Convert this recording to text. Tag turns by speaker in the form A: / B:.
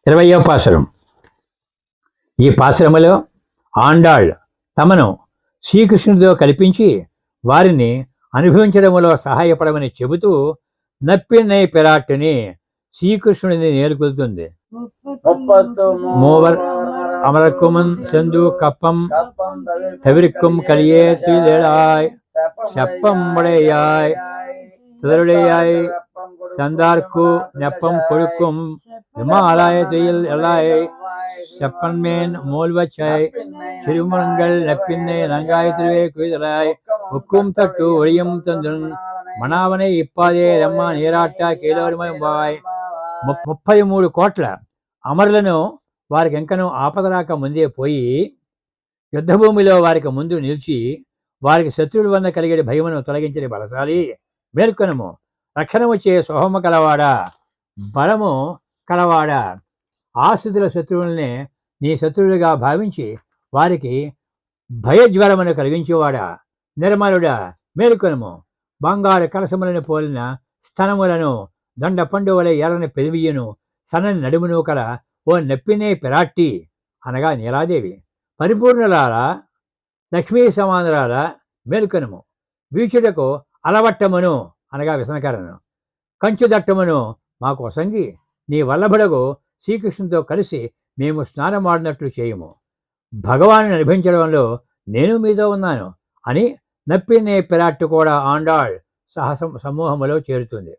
A: 20వ పాసురం. ఈ పాసురములో ఆండాళ్ తమను శ్రీకృష్ణుడితో కల్పించి వారిని అనుభవించడంలో సహాయపడమని చెబుతూ నప్పినై పిరాట్టుని శ్రీకృష్ణుడిని నేర్కొల్తుంది. మూవర్ అమరకుమన్ చందు కప్పం తవిర్కుం కలియే తుయిలేడాయ్ చెప్పం ఉடையாய் துதருடையாய் சந்தார்க்கு நெப்பம் கொடுக்கும் விமாலாய துயில் எல்லாய் செப்பன்மேன் மூல்வச்சாய் சிறுமுருங்கள் நெப்பின்னை நங்காய் திருவே குய்தலாய் முக்கும் தட்டு ஒளியும் தந்துன் మనావనే ఇప్పాదే రమ్మ నీరాట కీలవరిమయంబాయ్. 33 కోట్ల అమరులను వారికి ఎంకనూ ఆపదరాక ముందే పోయి యుద్ధభూమిలో వారికి ముందు నిలిచి వారికి శత్రువుల వల్ల కలిగే భయమును తొలగించిన బలశాలి మేల్కొనము. రక్షణము చే సోహము కలవాడా, బలము కలవాడా, ఆశ్రితుల శత్రువులనే నీ శత్రువులుగా భావించి వారికి భయజ్వరమును కలిగించేవాడా, నిర్మలుడా మేలుకొనము. బంగారు కలసములను పోలిన స్తనములను దండ పండు వలె ఎర్రని పెదవియ్యను సన్నని నడుమును కల ఓ నెప్పినే పిరాట్టి అనగా నీలాదేవి, పరిపూర్ణులారా లక్ష్మీ సమానురాల మేలుకొనము. వీచుటకు అలవట్టమును అనగా వ్యసనకరను కంచు దట్టమును మాకు వసంగి నీ వల్లభుడకు శ్రీకృష్ణుతో కలిసి మేము స్నానమాడినట్లు చేయము. భగవాను అనుభవించడంలో నేను మీతో ఉన్నాను అని నప్పినే పిరాట్టు కూడా ఆండాళ్ సమూహములో చేరుతుంది.